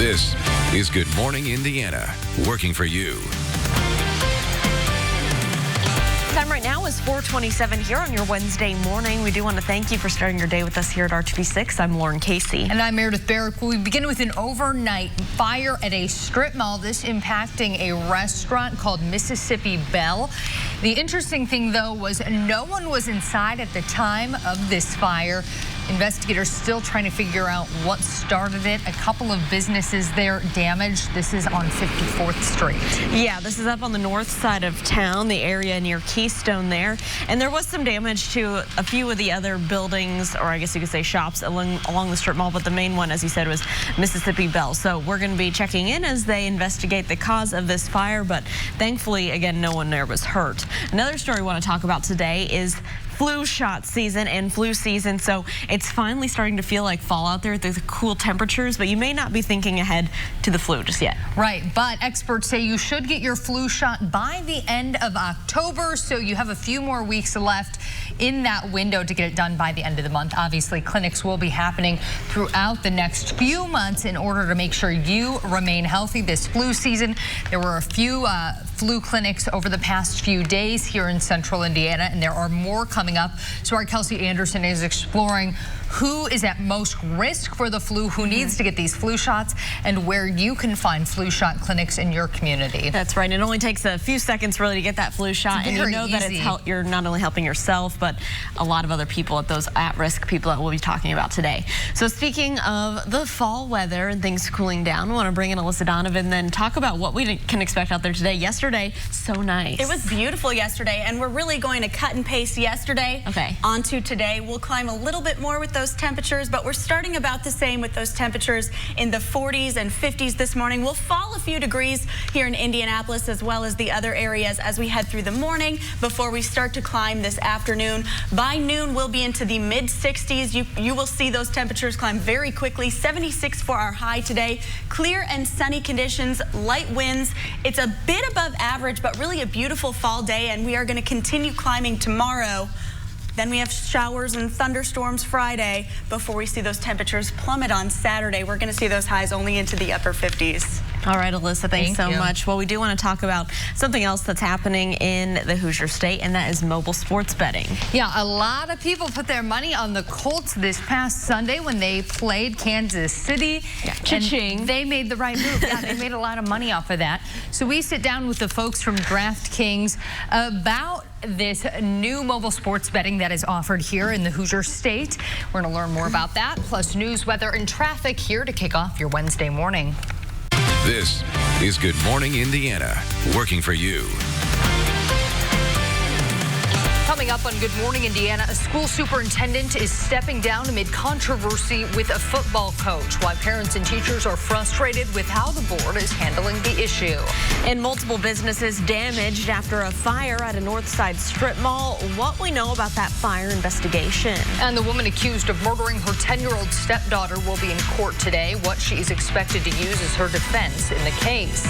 This is Good Morning Indiana, working for you. Time right now is 4:27 here on your Wednesday morning. We do want to thank you for starting your day with us here at RTV6. I'm Lauren Casey. And I'm Meredith Barrick. We begin with an overnight fire at a strip mall, this impacting a restaurant called Mississippi Belle. The interesting thing, though, was no one was inside at the time of this fire. Investigators still trying to figure out what started it. A couple of businesses there damaged. This is on 54th Street. Yeah, this is up on the north side of town, the area near Keystone there. And there was some damage to a few of the other buildings, or I guess you could say shops, along the strip mall. But the main one, as you said, was Mississippi Belle. So we're going to be checking in as they investigate the cause of this fire. But thankfully, again, no one there was hurt. Another story we want to talk about today is flu shot season and flu season. So it's finally starting to feel like fall out there with the cool temperatures, but you may not be thinking ahead to the flu just yet. Right, but experts say you should get your flu shot by the end of October, so you have a few more weeks left in that window to get it done by the end of the month. Obviously, clinics will be happening throughout the next few months in order to make sure you remain healthy this flu season. There were a few flu clinics over the past few days here in central Indiana, and there are more coming up. So our Kelsey Anderson is exploring who is at most risk for the flu, who needs to get these flu shots, and where you can find flu shot clinics in your community. That's right. It only takes a few seconds really to get that flu shot, and you know that you're not only helping yourself, but a lot of other people, at those at-risk people that we'll be talking about today. So speaking of the fall weather and things cooling down, we want to bring in Alyssa Donovan and then talk about what we can expect out there today. Yesterday, so nice. It was beautiful yesterday, and we're really going to cut and paste yesterday onto today. We'll climb a little bit more with those temperatures, but we're starting about the same with those temperatures in the 40s and 50s this morning. We'll fall a few degrees here in Indianapolis as well as the other areas as we head through the morning before we start to climb this afternoon. By noon, we'll be into the mid-60s. You will see those temperatures climb very quickly. 76 for our high today. Clear and sunny conditions, light winds. It's a bit above average, but really a beautiful fall day, and we are going to continue climbing tomorrow. Then we have showers and thunderstorms Friday before we see those temperatures plummet on Saturday. We're going to see those highs only into the upper 50s. All right, Alyssa, thanks so much. Well, we do want to talk about something else that's happening in the Hoosier State, and that is mobile sports betting. Yeah, a lot of people put their money on the Colts this past Sunday when they played Kansas City. Yeah, cha-ching. They made the right move. Yeah, they made a lot of money off of that. So we sit down with the folks from DraftKings about this new mobile sports betting that is offered here in the Hoosier State. We're going to learn more about that, plus news, weather, and traffic here to kick off your Wednesday morning. This is Good Morning Indiana, working for you. Coming up on Good Morning Indiana, a school superintendent is stepping down amid controversy with a football coach, why parents and teachers are frustrated with how the board is handling the issue. And multiple businesses damaged after a fire at a north side strip mall. What we know about that fire investigation. And the woman accused of murdering her 10-year-old stepdaughter will be in court today. What she is expected to use as her defense in the case.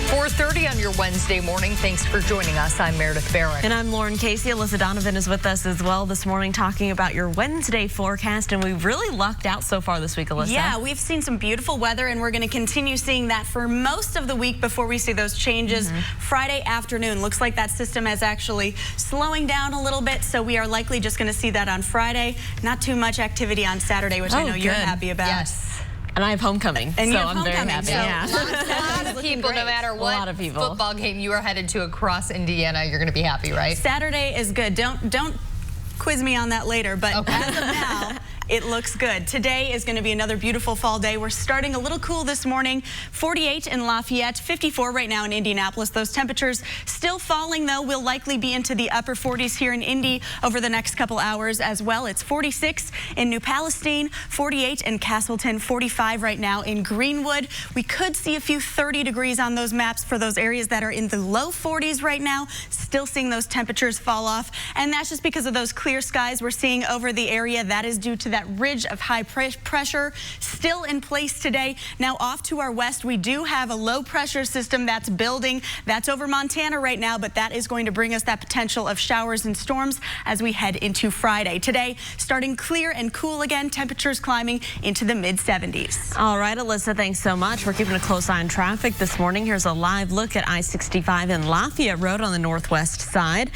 4:30 on your Wednesday morning. Thanks for joining us. I'm Meredith Barrick. And I'm Lauren Casey. Alyssa Donovan is with us as well this morning talking about your Wednesday forecast. And we've really lucked out so far this week, Alyssa. Yeah, we've seen some beautiful weather, and we're going to continue seeing that for most of the week before we see those changes. Friday afternoon, looks like that system is actually slowing down a little bit, so we are likely just going to see that on Friday. Not too much activity on Saturday, which I know you're happy about. Yes. And I have homecoming, and so I'm very happy. So yeah. a lot of people, no matter what football game you are headed to across Indiana, you're going to be happy, right? Saturday is good. Don't quiz me on that later, but as of now, it looks good. Today is going to be another beautiful fall day. We're starting a little cool this morning. 48 in Lafayette, 54 right now in Indianapolis. Those temperatures still falling, though. We'll likely be into the upper 40s here in Indy over the next couple hours as well. It's 46 in New Palestine, 48 in Castleton, 45 right now in Greenwood. We could see a few 30 degrees on those maps for those areas that are in the low 40s right now. Still seeing those temperatures fall off, and that's just because of those clear skies we're seeing over the area. That is due to that that ridge of high pressure still in place today. Now off to our west, we do have a low pressure system that's building. That's over Montana right now, but that is going to bring us that potential of showers and storms as we head into Friday. Today, starting clear and cool again, temperatures climbing into the mid-70s. All right, Alyssa, thanks so much. We're keeping a close eye on traffic this morning. Here's a live look at I-65 and Lafayette Road on the northwest side.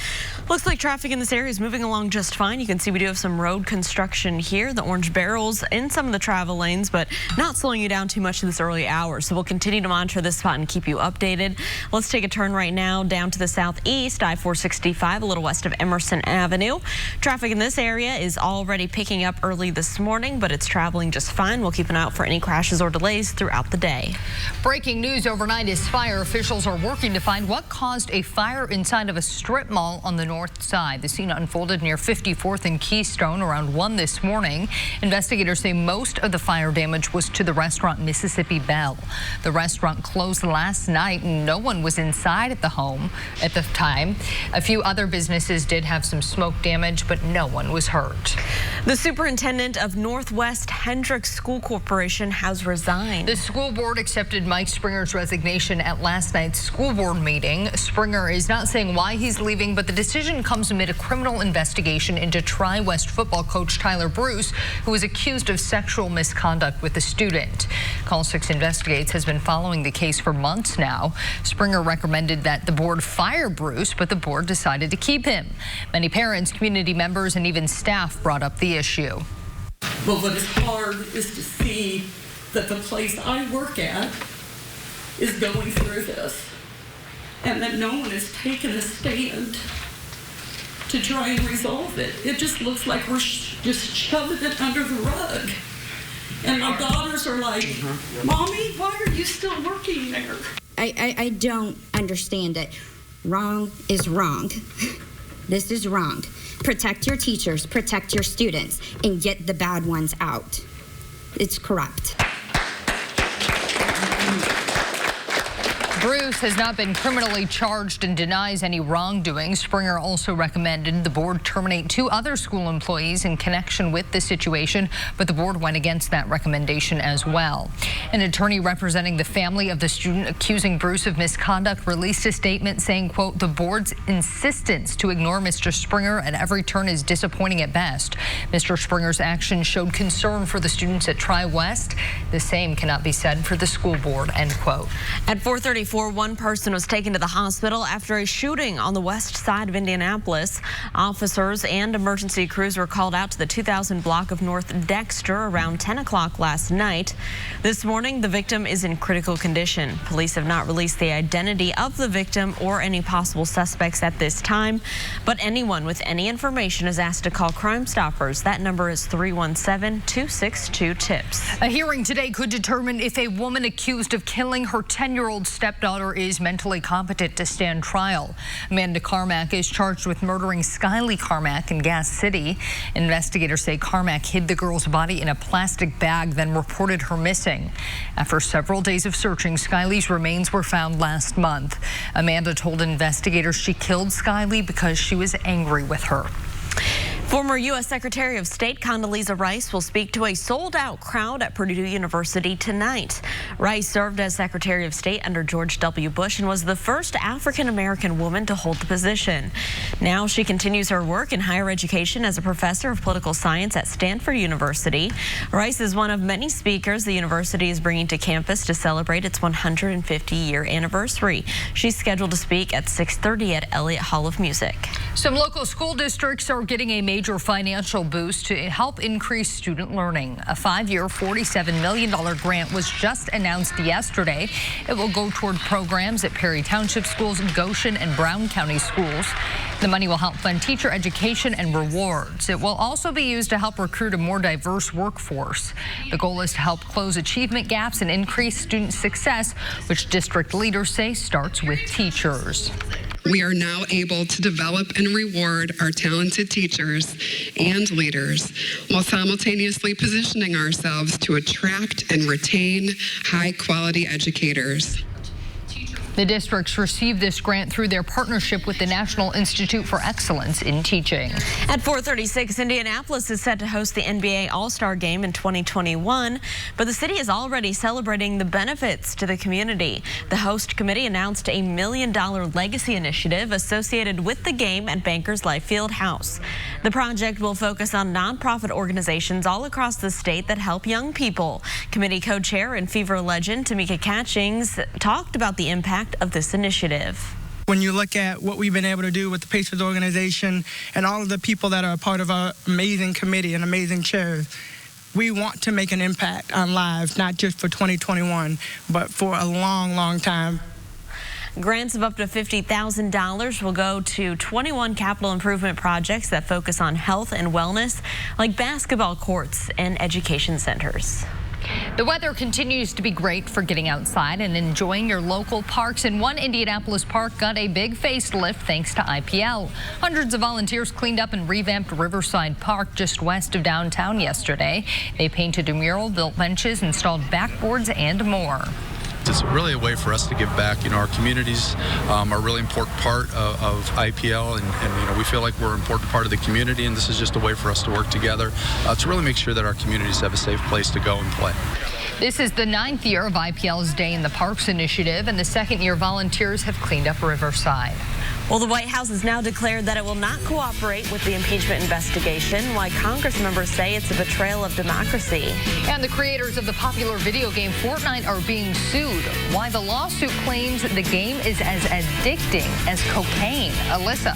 Looks like traffic in this area is moving along just fine. You can see we do have some road construction here. The orange barrels in some of the travel lanes, but not slowing you down too much in this early hour. So we'll continue to monitor this spot and keep you updated. Let's take a turn right now down to the southeast, I-465, a little west of Emerson Avenue. Traffic in this area is already picking up early this morning, but it's traveling just fine. We'll keep an eye out for any crashes or delays throughout the day. Breaking news overnight as fire officials are working to find what caused a fire inside of a strip mall on the north side. The scene unfolded near 54th and Keystone around 1 this morning. Investigators say most of the fire damage was to the restaurant Mississippi Belle. The restaurant closed last night and no one was inside at the home at the time. A few other businesses did have some smoke damage, but no one was hurt. The superintendent of Northwest Hendricks School Corporation has resigned. The school board accepted Mike Springer's resignation at last night's school board meeting. Springer is not saying why he's leaving, but the decision comes amid a criminal investigation into Tri-West football coach Tyler Bruce, who was accused of sexual misconduct with a student. Call 6 Investigates has been following the case for months now. Springer recommended that the board fire Bruce, but the board decided to keep him. Many parents, community members, and even staff brought up the issue. But what is hard is to see that the place I work at is going through this, and that no one has taken a stand to try and resolve it. It just looks like we're just shoving it under the rug. And my daughters are like, Mommy, why are you still working there? I don't understand it. Wrong is wrong. This is wrong. Protect your teachers, protect your students, and get the bad ones out. It's corrupt. Bruce has not been criminally charged and denies any wrongdoing. Springer also recommended the board terminate 2 other school employees in connection with the situation, but the board went against that recommendation as well. An attorney representing the family of the student accusing Bruce of misconduct released a statement saying, quote, the board's insistence to ignore Mr. Springer at every turn is disappointing at best. Mr. Springer's actions showed concern for the students at Tri-West. The same cannot be said for the school board, end quote. At 4:34, one person was taken to the hospital after a shooting on the west side of Indianapolis. Officers and emergency crews were called out to the 2000 block of North Dexter around 10 o'clock last night. This morning, the victim is in critical condition. Police have not released the identity of the victim or any possible suspects at this time, but anyone with any information is asked to call Crime Stoppers. That number is 317-262-TIPS. A hearing today could determine if a woman accused of killing her 10-year-old stepdaughter is mentally competent to stand trial. Amanda Carmack is charged with murdering Skylee Carmack in Gas City. Investigators say Carmack hid the girl's body in a plastic bag, then reported her missing. After several days of searching, Skylee's remains were found last month. Amanda told investigators she killed Skylee because she was angry with her. Former U.S. Secretary of State Condoleezza Rice will speak to a sold-out crowd at Purdue University tonight. Rice served as Secretary of State under George W. Bush and was the first African-American woman to hold the position. Now she continues her work in higher education as a professor of political science at Stanford University. Rice is one of many speakers the university is bringing to campus to celebrate its 150-year anniversary. She's scheduled to speak at 6:30 at Elliott Hall of Music. Some local school districts are getting a major financial boost to help increase student learning. A 5-year, $47 million grant was just announced yesterday. It will go toward programs at Perry Township Schools, Goshen, and Brown County Schools. The money will help fund teacher education and rewards. It will also be used to help recruit a more diverse workforce. The goal is to help close achievement gaps and increase student success, which district leaders say starts with teachers. We are now able to develop and reward our talented teachers and leaders while simultaneously positioning ourselves to attract and retain high-quality educators. The districts received this grant through their partnership with the National Institute for Excellence in Teaching. At 4:36, Indianapolis is set to host the NBA All-Star Game in 2021, but the city is already celebrating the benefits to the community. The host committee announced a $1 million legacy initiative associated with the game at Bankers Life Fieldhouse. The project will focus on nonprofit organizations all across the state that help young people. Committee co-chair and Fever legend Tamika Catchings talked about the impact of this initiative. When you look at what we've been able to do with the Pacers organization and all of the people that are a part of our amazing committee and amazing chairs, we want to make an impact on lives, not just for 2021, but for a long, long time. Grants of up to $50,000 will go to 21 capital improvement projects that focus on health and wellness, like basketball courts and education centers. The weather continues to be great for getting outside and enjoying your local parks, and one Indianapolis park got a big facelift thanks to IPL. Hundreds of volunteers cleaned up and revamped Riverside Park just west of downtown yesterday. They painted a mural, built benches, installed backboards, and more. It's really a way for us to give back. Our communities are a really important part of IPL, and we feel like we're an important part of the community, and this is just a way for us to work together to really make sure that our communities have a safe place to go and play. This is the 9th year of IPL's Day in the Parks initiative, and the 2nd year volunteers have cleaned up Riverside. Well, the White House has now declared that it will not cooperate with the impeachment investigation, why Congress members say it's a betrayal of democracy. And the creators of the popular video game Fortnite are being sued. Why the lawsuit claims the game is as addicting as cocaine. Alyssa.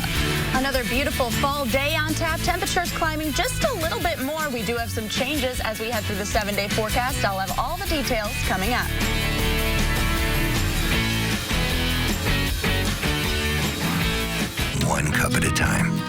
Another beautiful fall day on tap. Temperatures climbing just a little bit more. We do have some changes as we head through the 7-day forecast. I'll have all the details coming up. One cup at a time.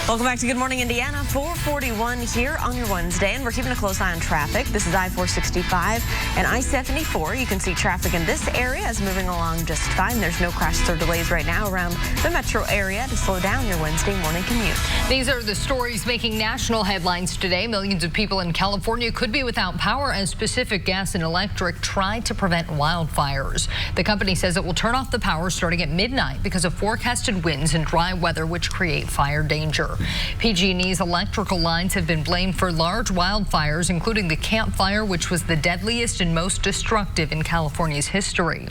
Welcome back to Good Morning Indiana. 441 here on your Wednesday, and we're keeping a close eye on traffic. This is I-465 and I-74. You can see traffic in this area is moving along just fine. There's no crashes or delays right now around the metro area to slow down your Wednesday morning commute. These are the stories making national headlines today. Millions of people in California could be without power as Pacific Gas and Electric try to prevent wildfires. The company says it will turn off the power starting at midnight because of forecasted winds and dry weather, which create fire danger. PG&E's electrical lines have been blamed for large wildfires, including the Camp Fire, which was the deadliest and most destructive in California's history.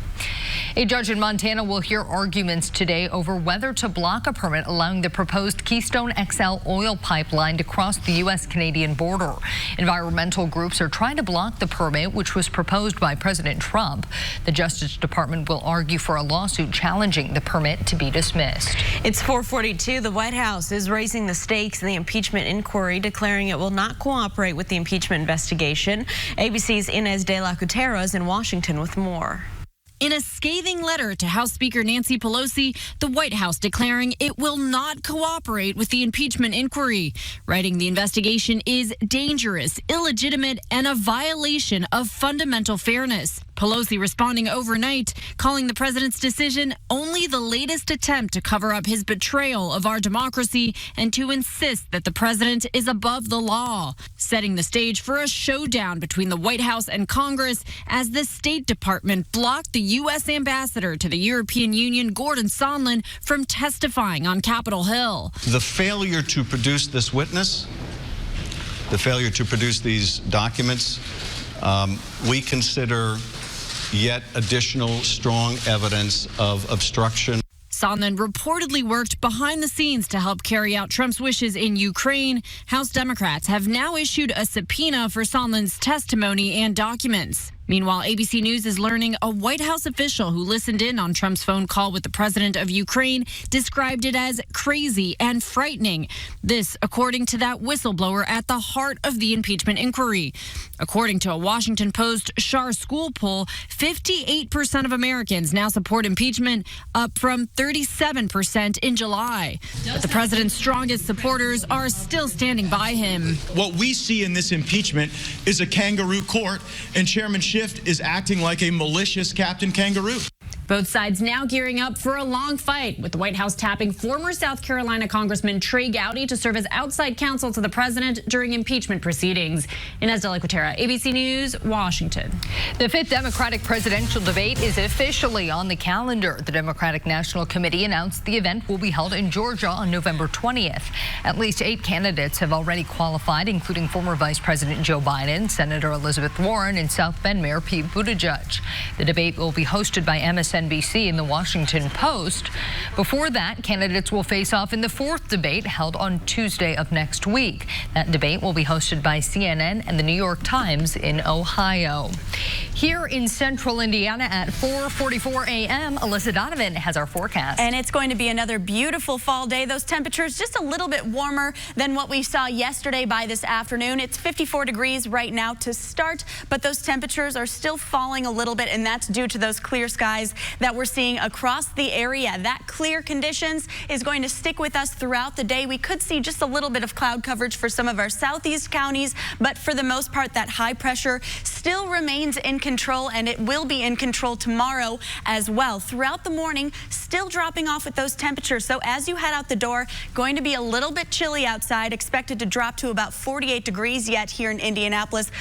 A judge in Montana will hear arguments today over whether to block a permit allowing the proposed Keystone XL oil pipeline to cross the U.S.-Canadian border. Environmental groups are trying to block the permit, which was proposed by President Trump. The Justice Department will argue for a lawsuit challenging the permit to be dismissed. It's 442. The White House is raising the stakes in the impeachment inquiry, declaring it will not cooperate with the impeachment investigation. ABC's Inez de la Cuetara is in Washington with more. In a scathing letter to House Speaker Nancy Pelosi, the White House declaring it will not cooperate with the impeachment inquiry, writing the investigation is dangerous, illegitimate, and a violation of fundamental fairness. Pelosi responding overnight, calling the president's decision only the latest attempt to cover up his betrayal of our democracy and to insist that the president is above the law, setting the stage for a showdown between the White House and Congress as the State Department blocked the U.S. ambassador to the European Union, Gordon Sondland, from testifying on Capitol Hill. The failure to produce this witness, the failure to produce these documents, we consider yet additional strong evidence of obstruction. Sondland reportedly worked behind the scenes to help carry out Trump's wishes in Ukraine. House Democrats have now issued a subpoena for Sondland's testimony and documents. Meanwhile, ABC News is learning a White House official who listened in on Trump's phone call with the president of Ukraine described it as crazy and frightening. This, according to that whistleblower at the heart of the impeachment inquiry. According to a Washington Post Schar School poll, 58% of Americans now support impeachment, up from 37% in July. But the president's strongest supporters are still standing by him. What we see in this impeachment is a kangaroo court, and Chairman Schiff is acting like a malicious Captain Kangaroo. Both sides now gearing up for a long fight, with the White House tapping former South Carolina Congressman Trey Gowdy to serve as outside counsel to the president during impeachment proceedings. Inez de la Cuetara, ABC News, Washington. The 5th Democratic presidential debate is officially on the calendar. The Democratic National Committee announced the event will be held in Georgia on November 20th. At least 8 candidates have already qualified, including former Vice President Joe Biden, Senator Elizabeth Warren, and South Bend Mayor Pete Buttigieg. The debate will be hosted by MSNBC and the Washington Post. Before that, candidates will face off in the 4th debate held on Tuesday of next week. That debate will be hosted by CNN and the New York Times in Ohio. Here in central Indiana at 4:44 a.m., Alyssa Donovan has our forecast. And it's going to be another beautiful fall day. Those temperatures just a little bit warmer than what we saw yesterday by this afternoon. It's 54 degrees right now to start, but those temperatures are still falling a little bit, and that's due to those clear skies that we're seeing across the area. That clear conditions is going to stick with us throughout the day. We could see just a little bit of cloud coverage for some of our southeast counties, but for the most part, that high pressure still remains in control, and it will be in control tomorrow as well. Throughout the morning, still dropping off with those temperatures. So as you head out the door, going to be a little bit chilly outside, expected to drop to about 48 degrees yet here in Indianapolis,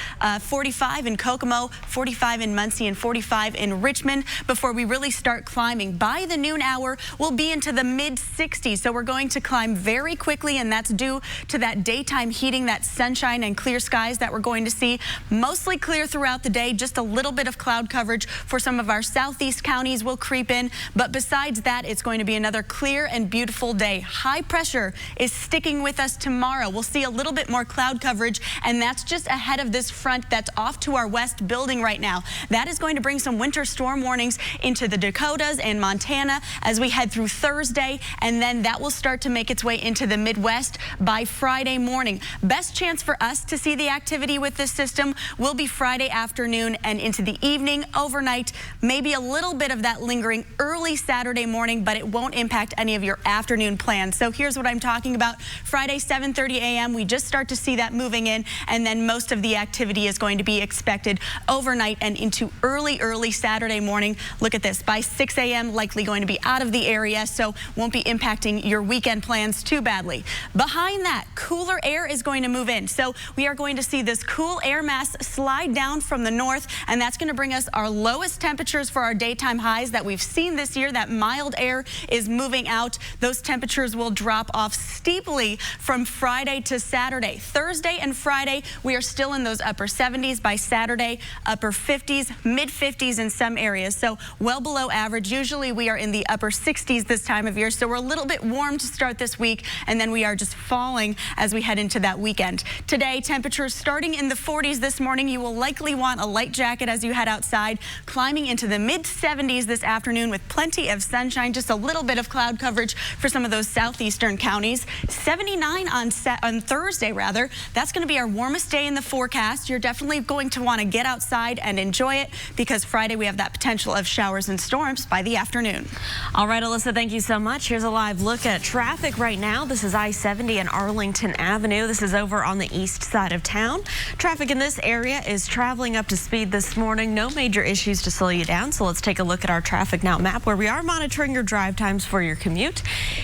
45 in Kokomo, 45 in Muncie, and 45 in Richmond before we really start climbing. By the noon hour, we'll be into the mid-60s. So we're going to climb very quickly, and that's due to that daytime heating, that sunshine and clear skies that we're going to see. Mostly clear throughout the day, just a little bit of cloud coverage for some of our southeast counties will creep in. But besides that, it's going to be another clear and beautiful day. High pressure is sticking with us tomorrow. We'll see a little bit more cloud coverage, and that's just ahead of this front that's off to our west building right now. That is going to bring some winter storm warnings into the Dakotas and Montana as we head through Thursday, and then that will start to make its way into the Midwest by Friday morning. Best chance for us to see the activity with this system will be Friday afternoon and into the evening, overnight, maybe a little bit of that lingering early Saturday morning, but it won't impact any of your afternoon plans. So here's what I'm talking about. Friday, 7:30 a.m., we just start to see that moving in, and then most of the activity is going to be expected overnight and into early Saturday morning. Look at this. By 6 a.m., likely going to be out of the area, so won't be impacting your weekend plans too badly. Behind that, cooler air is going to move in. So we are going to see this cool air mass slide down from the north, and that's going to bring us our lowest temperatures for our daytime highs that we've seen this year. That mild air is moving out. Those temperatures will drop off steeply from Friday to Saturday. Thursday and Friday, we are still in those upper 70s. By Saturday, upper 50s, mid 50s in some areas. So well below average. Usually we are in the upper 60s this time of year. So we're a little bit warm to start this week, and then we are just falling as we head into that weekend. Today, temperatures starting in the 40s this morning. You will likely want a light jacket as you head outside, climbing into the mid 70s this afternoon with plenty of sunshine, just a little bit of cloud coverage for some of those southeastern counties. 79 on Thursday, rather. That's going to be our warmest day in the forecast. You're definitely going to want to get outside and enjoy it, because Friday we have that potential of showers and storms by the afternoon. All right, Alyssa, thank you so much. Here's a live look at traffic right now. This is I-70 and Arlington Avenue. This is over on the east side of town. Traffic in this area is traveling up to speed this morning. No major issues to slow you down. So let's take a look at our Traffic Now map, where we are monitoring your drive times for your commute.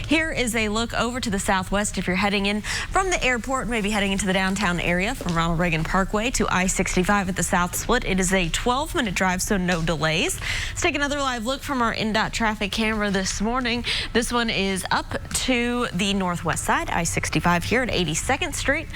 Here is a look over to the southwest if you're heading in from the airport, maybe heading into the downtown area from Ronald Reagan Parkway to I-65 at the South Split. It is a 12-minute drive, so no delays. Let's take another live look from our INDOT traffic camera this morning. This one is up to the northwest side, I-65 here at 82nd Street.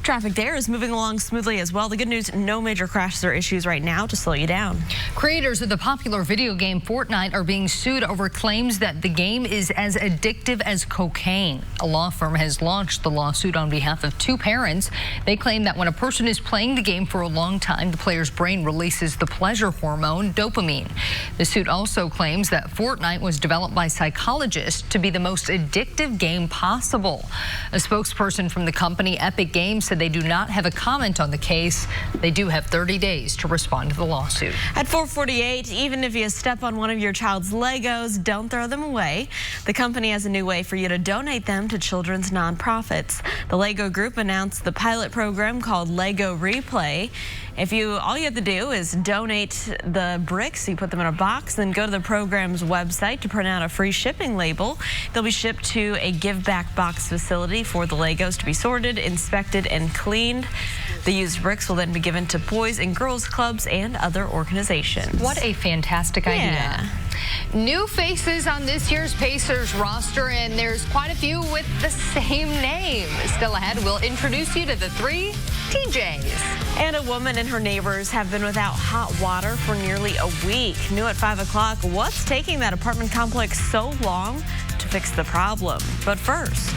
Traffic there is moving along smoothly as well. The good news, no major crashes or issues right now to slow you down. Creators of the popular video game Fortnite are being sued over claims that the game is as addictive as cocaine. A law firm has launched the lawsuit on behalf of 2 parents. They claim that when a person is playing the game for a long time, the player's brain releases the pleasure hormone dopamine. The suit also claims that Fortnite was developed by psychologists to be the most addictive game possible. A spokesperson from the company, Epic Games, said they do not have a comment on the case. They do have 30 days to respond to the lawsuit. At 4:48, even if you step on one of your child's Legos, don't throw them away. The company has a new way for you to donate them to children's nonprofits. The Lego Group announced the pilot program called Lego Replay. All you have to do is donate the bricks. You put them in a box, then go to the program's website to print out a free shipping label. They'll be shipped to a give back box facility for the Legos to be sorted, inspected, and cleaned. The used bricks will then be given to boys and girls clubs and other organizations. What a fantastic idea. New faces on this year's Pacers roster, and there's quite a few with the same name. Still ahead, we'll introduce you to the 3 TJs. And a woman and her neighbors have been without hot water for nearly a week. New at 5 o'clock, what's taking that apartment complex so long to fix the problem? But first,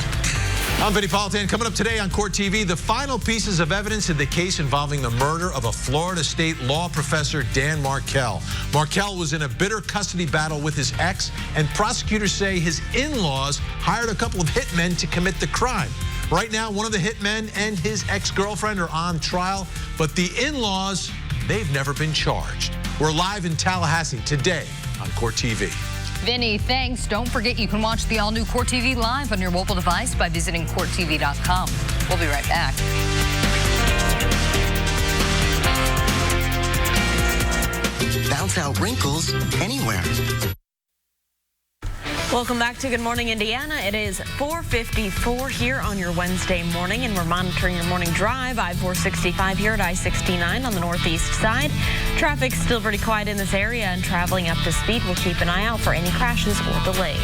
I'm Vinny Politan. Coming up today on Court TV, the final pieces of evidence in the case involving the murder of a Florida State law professor, Dan Markell. Markell was in a bitter custody battle with his ex, and prosecutors say his in-laws hired a couple of hitmen to commit the crime. Right now, one of the hitmen and his ex-girlfriend are on trial, but the in-laws, they've never been charged. We're live in Tallahassee today on Court TV. Vinny, thanks. Don't forget you can watch the all-new Court TV live on your mobile device by visiting CourtTV.com. We'll be right back. Bounce out wrinkles anywhere. Welcome back to Good Morning Indiana. It is 4:54 here on your Wednesday morning, and we're monitoring your morning drive. I-465 here at I-69 on the northeast side. Traffic's still pretty quiet in this area, and traveling up to speed. We'll keep an eye out for any crashes or delays.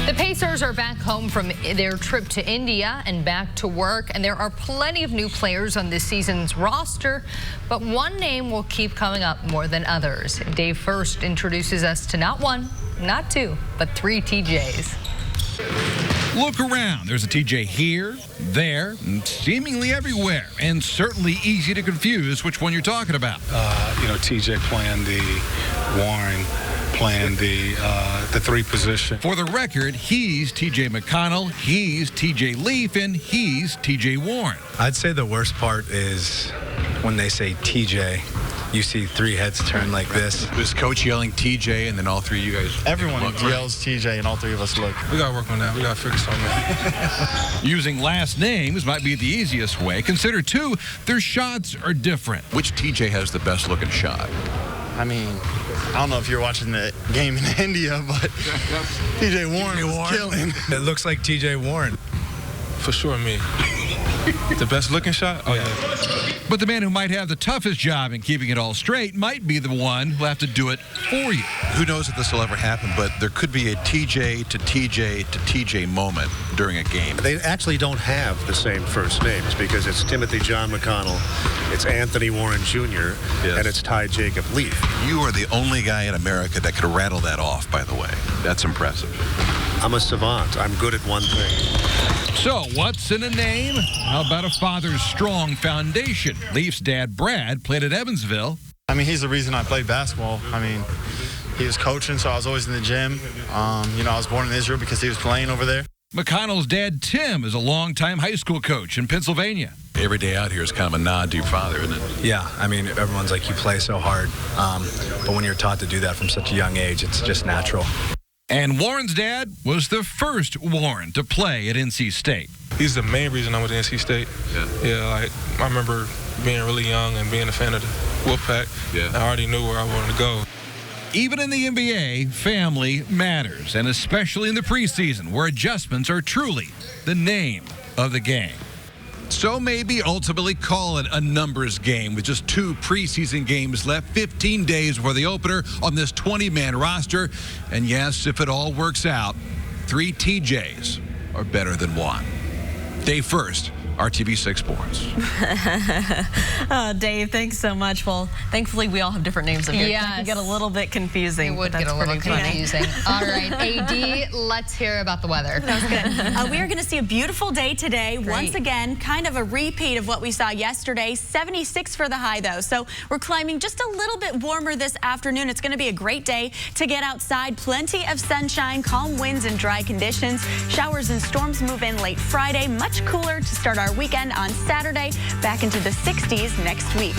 The Pacers are back home from their trip to India and back to work, and there are plenty of new players on this season's roster, but one name will keep coming up more than others. Dave First introduces us to not one, not 2, but 3 TJs. Look around. There's a TJ here, there, and seemingly everywhere, and certainly easy to confuse which one you're talking about. TJ playing the Warren, playing the 3 position. For the record, he's TJ McConnell, he's TJ Leaf, and he's TJ Warren. I'd say the worst part is when they say TJ. You see 3 heads turn like this. Is coach yelling TJ and then all 3 of you guys? Everyone yells TJ and all 3 of us look. We got to work on that. We got to fix something. Using last names might be the easiest way. Consider, too, their shots are different. Which TJ has the best looking shot? I mean, I don't know if you're watching the game in India, but TJ Warren was killing. It looks like TJ Warren. For sure, me. The best looking shot? Oh, yeah. But the man who might have the toughest job in keeping it all straight might be the one who'll have to do it for you. Who knows if this will ever happen, but there could be a TJ to TJ to TJ moment during a game. They actually don't have the same first names because it's Timothy John McConnell, it's Anthony Warren Jr., and it's Ty Jacob Leaf. You are the only guy in America that could rattle that off, by the way. That's impressive. I'm a savant. I'm good at one thing. So, what's in a name? How about a father's strong foundation? Leaf's dad, Brad, played at Evansville. I mean, he's the reason I played basketball. I mean, he was coaching, so I was always in the gym. I was born in Israel because he was playing over there. McConnell's dad, Tim, is a longtime high school coach in Pennsylvania. Every day out here is kind of a nod to your father, isn't it? Yeah, I mean, everyone's like, you play so hard. But when you're taught to do that from such a young age, it's just natural. And Warren's dad was the first Warren to play at NC State. He's the main reason I went to NC State. I remember being really young and being a fan of the Wolfpack. I already knew where I wanted to go. Even in the NBA, family matters, and especially in the preseason, where adjustments are truly the name of the game. So maybe ultimately call it a numbers game with just 2 preseason games left, 15 days before the opener on this 20-man roster. And yes, if it all works out, 3 TJs are better than 1. Dave First, RTV6 Sports. Dave, thanks so much. Well, thankfully, we all have different names up here. Yes. It can get a little bit confusing. It would get a little confusing. All right, AD, let's hear about the weather. That was good. We are going to see a beautiful day today. Great. Once again, kind of a repeat of what we saw yesterday. 76 for the high, though. So we're climbing just a little bit warmer this afternoon. It's going to be a great day to get outside. Plenty of sunshine, calm winds, and dry conditions. Showers and storms move in late Friday. Much cooler to start our weekend on Saturday. Back into the 60s next week.